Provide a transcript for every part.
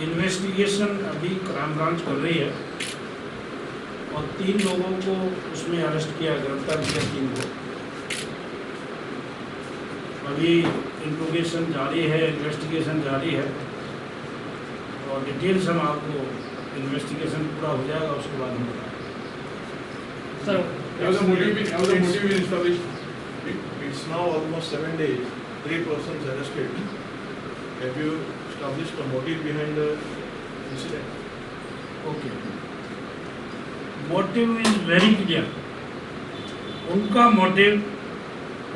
Investigation अभी crime branch कर रही है और 3 लोगों को उसमें अरेस्ट किया, गिरफ्तार किया 3 को। अभी इंट्रोगेशन जारी है, इन्वेस्टिगेशन जारी है और डिटेल्स हम आपको इन्वेस्टिगेशन पूरा हो जाएगा उसके बाद हम बताएंगे। Sir, motive is established. It's now almost 7 days. 3 persons arrested. Have you established a motive behind the incident? Okay, motive is very clear. उनका मोटिव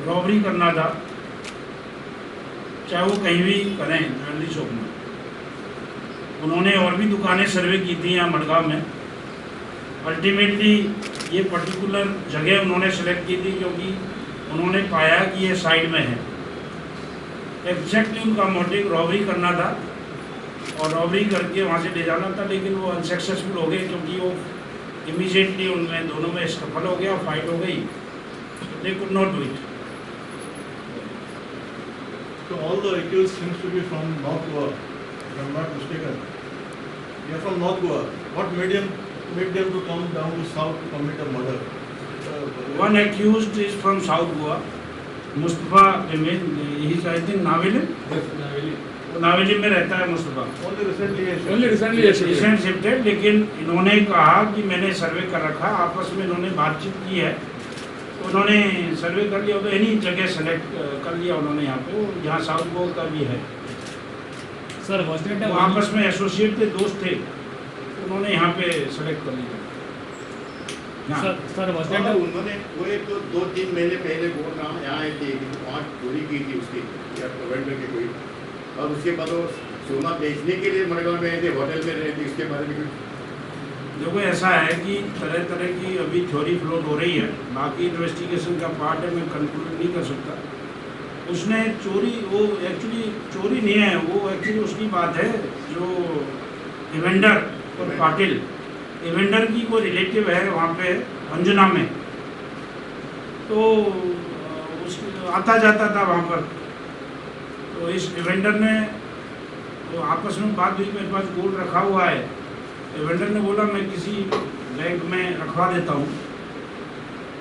रॉबरी करना था, चाहे वो कहीं भी करें ज्वेलरी शॉप में। उन्होंने और भी दुकानें सर्वे की थी यहाँ मडगांव में। अल्टीमेटली ये पर्टिकुलर जगह उन्होंने सेलेक्ट की थी क्योंकि उन्होंने पाया कि ये साइड में है। एग्जैक्टली उनका मोटिव रॉबरी करना था और रॉबरी करके वहाँ से ले जाना था, लेकिन वो अनसक्सेसफुल हो गए क्योंकि वो इमीडिएटली उनमें दोनों में सफल हो गया, फाइट हो गई। They could not do it. So all the accused seems to be from North Goa, if I'm not mistaken. They are from North Goa. What made them to come down to South to commit a murder? One accused is from South Goa, Mustafa Jamil. He is I think Navili. Navelim में रहता है Mustafa. Only recently recent shifted, लेकिन इन्होंने कहा कि मैंने सर्वे कर रखा, आपस में इन्होंने बातचीत की है, उन्होंने सर्वे कर लिया, तो एनी जगह सेलेक्ट कर लिया उन्होंने यहाँ पे। यहाँ साउथ गोवा का भी है सर, वो आपस में एसोसिएट थे, दोस्त थे, उन्होंने यहाँ पे सेलेक्ट कर लिया। सर उन्होंने वो एक 2-3 महीने पहले वो काम यहाँ आए थे कि 5 चोरी की थी उसकी, या प्रोवाइड करके कोई, और उसके बाद वो सोना बेचने के लिए मडगांव में आए थे, होटल में रहे थे। इसके बारे में देखो ऐसा है कि तरह तरह की अभी थ्योरी फ्लोट हो रही है, बाकी इन्वेस्टिगेशन का पार्ट है, मैं कंक्लूड नहीं कर सकता। उसने चोरी, वो एक्चुअली चोरी नहीं है, वो एक्चुअली उसकी बात है जो इवेंडर और पाटिल, इवेंडर की कोई रिलेटिव है वहाँ पे अंजना में, तो उस आता जाता था वहाँ पर। तो इस इवेंडर ने तो आपस में बात हुई, मेरे पास गोल्ड रखा हुआ है। इवेंडर ने बोला मैं किसी बैंक में रखवा देता हूँ,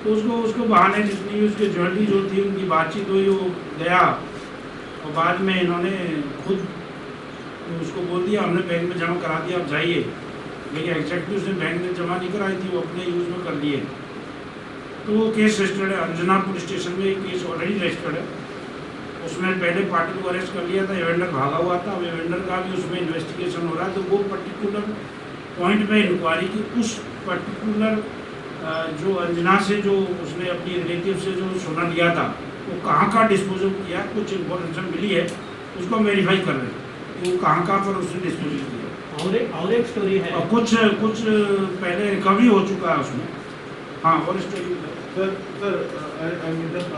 तो उसको बहाने जितनी भी उसकी ज्वेलरी जो थी उनकी बातचीत हुई, वो गया और बाद में इन्होंने खुद उसको बोल दिया हमने बैंक में जमा करा दिया, आप जाइए। लेकिन एग्जैक्टली उसने बैंक में जमा नहीं कराई थी, वो अपने यूज़ में कर लिए। तो वो केस रजिस्टर्ड है, अंजना पुलिस स्टेशन में एक केस ऑलरेडी रजिस्टर्ड है। उसमें पहले पार्टी को अरेस्ट कर लिया था, इवेंडर भागा हुआ था, अब इवेंडर का भी उसमें इन्वेस्टिगेशन हो रहा है। तो वो पर्टिकुलर पॉइंट पे इंक्वायरी की, उस पर्टिकुलर जो अंजना से जो उसने अपनी रिलेटिव से जो सोना लिया था वो कहाँ का डिस्पोजल किया, कुछ इन्फॉर्मेशन मिली है, उसको वेरीफाई कर रहे हैं कि वो कहाँ पर उसने डिस्पोजल किया। और एक स्टोरी है, और कुछ पहले रिकवरी हो चुका है उसमें। हाँ, और story Sir, I mean just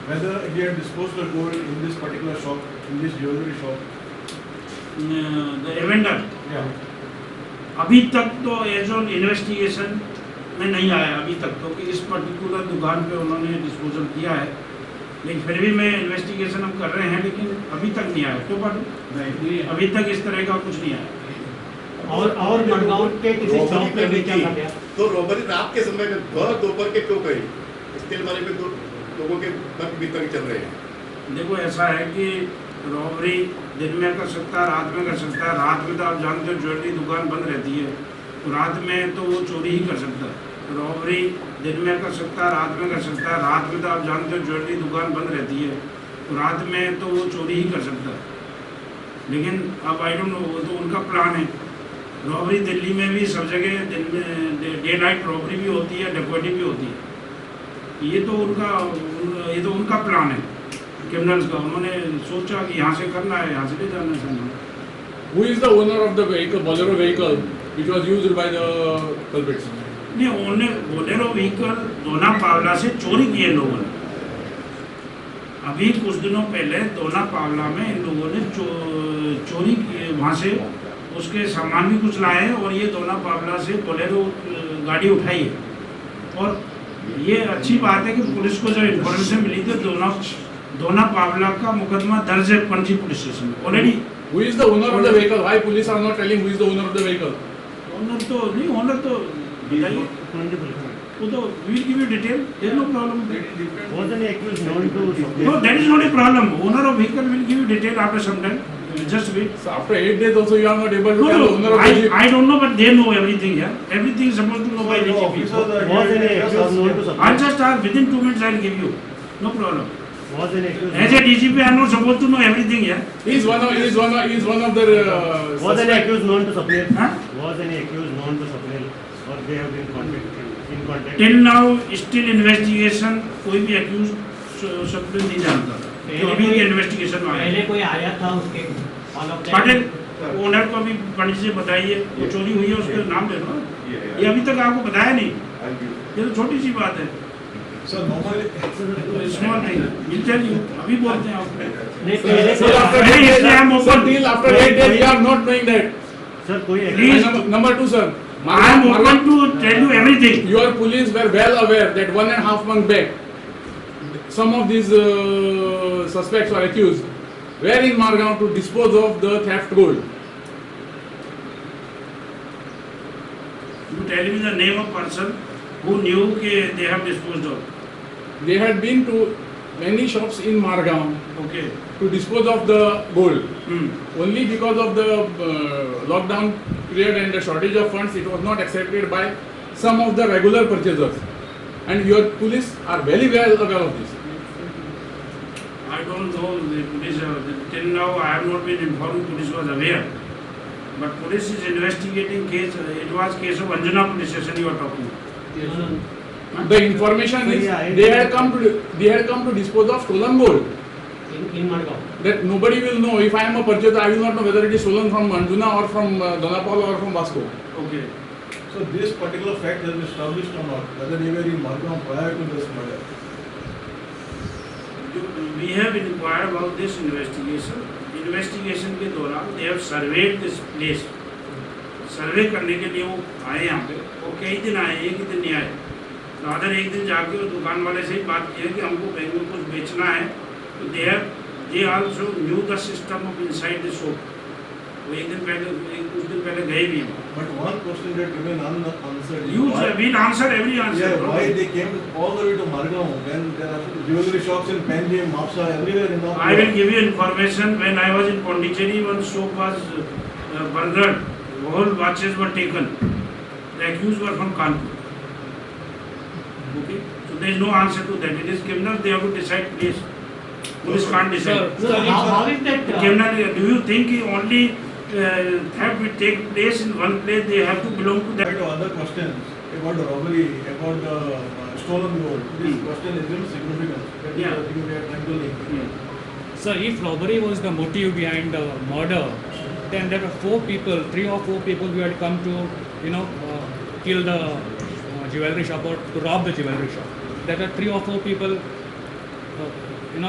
whether he had disposed the gold in this particular shop, in this jewelry shop. The इवेंडर अभी तक तो एज ऑन इन्वेस्टिगेशन में नहीं आया अभी तक तो कि इस पर्टिकुलर दुकान पे उन्होंने डिस्पोजल किया है, लेकिन फिर भी मैं इन्वेस्टिगेशन हम कर रहे हैं, लेकिन अभी तक नहीं आया। क्यों बात नहीं, अभी तक इस तरह का कुछ नहीं आया। और मडगांव के किसी शॉप पे बेचा गया, तो रॉबरी रात के समय में दोपहर के क्यों करी? इसके बारे में तो लोगों के तर्क वितर्क चल रहे हैं। देखो ऐसा है कि रॉबरी दिन में कर सकता है, रात में कर सकता है। रात में तो आप जानते हो ज्वेलरी दुकान बंद रहती है, तो रात में तो वो चोरी ही कर सकता है। रॉबरी दिन में कर सकता है, रात में कर सकता है। रात में तो आप जानते हो ज्वेलरी दुकान बंद रहती है, तो रात में तो वो चोरी ही कर सकता है। लेकिन अब आई डोंट नो, वो तो उनका प्लान है। रॉबरी दिल्ली में भी सब जगह दिन में डे नाइट रॉबरी भी होती है, डकैती भी होती है। ये तो उनका प्लान है क्रिमिनल्स का। उन्होंने सोचा कि यहाँ से करना है, यहाँ से ले जाना है सामान। Who is the owner of the vehicle, Bolero vehicle, which was used by the culprits? नहीं, बोलेरो व्हीकल दोना पावला से चोरी किए लोगों ने। अभी कुछ दिनों पहले दोना पावला में इन लोगों ने चोरी किए, वहाँ से उसके सामान भी कुछ लाए हैं और ये दोना पावला से बोलेरो गाड़ी उठाई है। और ये अच्छी बात है कि पुलिस को जब इन्फॉर्मेशन मिली थी दोना पावला का मुकदमा दर्ज है पणजी पुलिस स्टेशन में। Already Who is the owner of the vehicle? Why police are not telling who is the owner of the vehicle? Owner तो नहीं, ओनर तो बताइए, वो तो we will give you detail, there is no problem. Was any accused known to No, that is not a problem. Owner of vehicle will give you detail after some time. Just wait. So after 8 days also you are not able to No, tell the owner no, of the jeep. I don't know, but they know everything. Yeah, everything is supposed to know by So the DGP. officers are Was here any to accused ask known you. to I'll supply? just ask within 2 minutes. I'll give you. No problem. Was any accused? As a DGP, I'm not supposed to know everything. Yeah. He is one of the Was any suspect. accused known to supply? Huh? Was any accused known to supply? Or they have been in contact? Till now, still investigation. कोई भी accused सब नहीं जानता था. तो अभी भी investigation में आया. पहले कोई आया था उसके पाटिल, ओनर को अभी पंडित से बताइए, वो चोरी हुई है उसका नाम ले लो. ये अभी तक आपको बताया नहीं. ये तो छोटी सी बात है. So normally, Small thing. We'll tell you. अभी बोलते हैं आपको. So after Hey, 8 days, I am sir, open. till after 8 days you are not knowing that. Sir कोई Please. Number 2, sir. I am open to tell you everything. Your police were well aware that 1.5 months back, some of these suspects or accused were in Margao to dispose of the theft gold. You tell me the name of person who knew that they have disposed of. They had been to many shops in Margao Okay. to dispose of the gold. Hmm. Only because of the lockdown period and the shortage of funds, it was not accepted by some of the regular purchasers. And your police are very well aware of this. I don't know the police. Till now, I have not been informed. Police was aware, but police is investigating case. It was case of Anjana police station you are talking. The information is they had come to dispose of stolen gold. in Margao. That nobody will know. If I am a purchaser, I will not know whether it is stolen from Anjuna or from Donapal or from Vasco. Okay. so this particular fact has been established or not, whether they were in Margao prior to this murder. We have inquired about this investigation. Investigation के दौरान they have surveyed this place. सर्वे करने के लिए वो आए यहाँ पे. वो कई दिन आए, एक ही दिन नहीं आए. रादर एक दिन जाके वो दुकान वाले से ही बात की है कि हमको बैंक में कुछ बेचना है. तो they also knew the system of inside the shop. वो कुछ दिन पहले गए भी हैं. But one question that remain unanswered is You why, will answer every answer. yeah, why they came all the way to Margao when there are jewelry shops in Panjim, Mapsa, everywhere in North I will give you information. When I was in Pondicherry, one shop was burgled. All watches were taken. The accused were from Kanpur. Okay, so there is no answer to that. It is criminal. They have to decide place. Police can't decide. So how is that? Criminal. Do you think only theft will take place in one place? They have to belong to that. Back to other questions about the robbery, about the stolen gold. This question is very significant. That is Yeah. the thing we are trying to link. Sir, if robbery was the motive behind the murder, then there were 4 people, 3 or 4 people who had come to, kill the jewelry shop or to rob the jewelry shop. There were 3 or 4 people,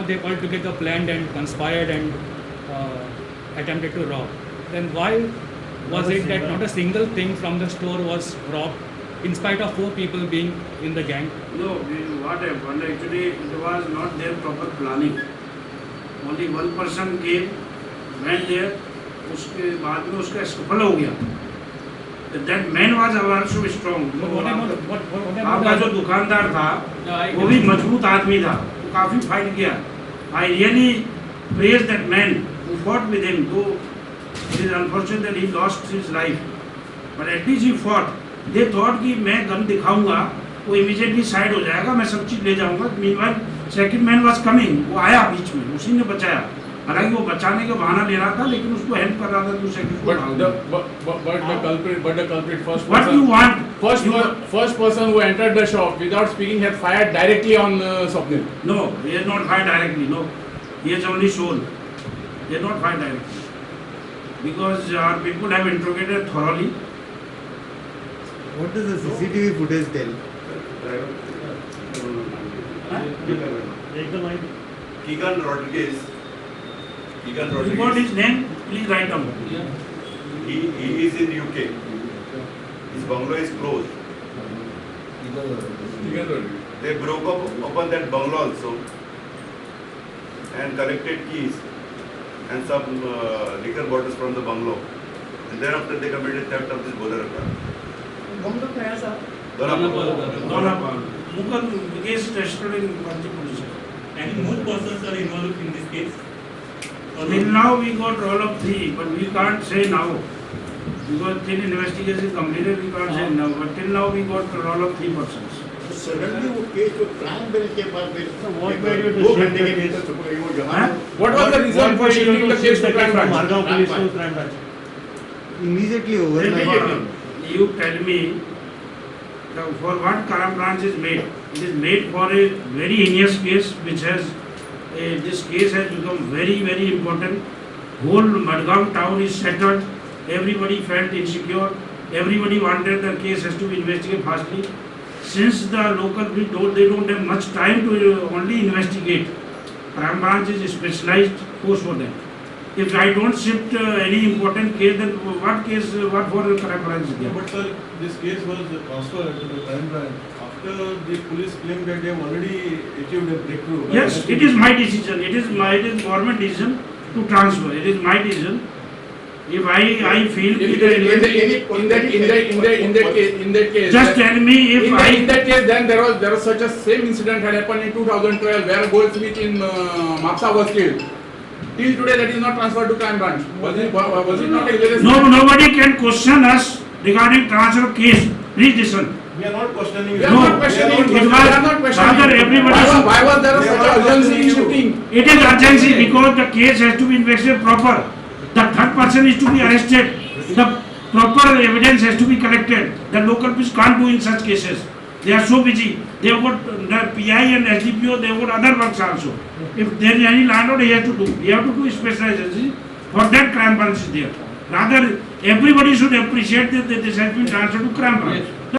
they all together planned and conspired and attempted to rob. Then why was it that not a single thing from the store was robbed, in spite of 4 people being in the gang? No, what happened? Actually, it was not their proper planning. Only one person came, went there. उसके बाद में उसका सफल हो गया. That man was also strong. आपका जो दुकानदार था, वो भी मजबूत आदमी था. वो काफी फाइट किया. I really praise that man who fought with him. Though it is unfortunate that he lost his life, but at least he fought. They thought कि मैं गन दिखाऊंगा, वो immediately side हो जाएगा, मैं सब चीज ले जाऊंगा. Meanwhile, second man was coming. वो आया बीच में, उसी ने बचाया. हालांकि वो बचाने का बहाना ले रहा था, लेकिन उसको हेल्प कर रहा था दूसरे को. But the culprit first What you want? first person who entered the shop without speaking had fired directly on Swapnil. No, he has not fired directly. No, he has only shown. He has not fired directly because our people have interrogated thoroughly. What does the CCTV footage tell? Keegan Rodriguez. You got his name? Please write down. He is in UK. His bungalow is closed. They broke up upon that bungalow also and collected keys. and some liquor bottles from the bungalow. And thereafter they committed theft of this Bodhara car. Donapal. Mughal case registered in Panji police. Any more persons are involved in this case? Or Till not? now we got roll of 3, but we can't say now. Because till investigation completed, we can't say now. But till now we got roll of 3 persons. Suddenly वो case जो crime branch के पास में what made you to 2 shift घंटे the के case? भीतर छुप गई वो जमा Huh? What was the reason for shifting the case to crime branch? Margao police to crime branch. Immediately overnight. You tell me for what crime branch is made. It is made for a very heinous case which has this case has become very very important. Whole Madgaon town is settled. Everybody felt insecure. Everybody wanted the case has to be investigated fastly. Since the local people they don't have much time to only investigate. Crime branch is a specialized force for them. If I don't shift any important case, then what case, what for the crime branch is there? But sir, this case was transferred to the crime branch after the police claimed that they have already achieved a breakthrough. Yes, it is my decision. It is government decision to transfer. It is my decision. If I feel In that case, just tell me if in that case, then there was such a same incident had happened in 2012 where Goldsmith in Mapsa was killed. Till today, that is not transferred to crime branch. Was it not a nobody can question us regarding transfer of case. Please listen. We are not questioning. We are No, not questioning. it We was are not questioning. rather everybody. Why was there such a urgency in shifting? It is urgency because the case has to be investigated proper. The third person is to be arrested. The proper evidence has to be collected. The local police can't do in such cases. They are so busy. They have got the PI and SDPO, they have got other works also. If there is any landlord, he has to do. He have to do specialization. For that crime branch is there. Rather, everybody should appreciate that this has been transferred to crime branch.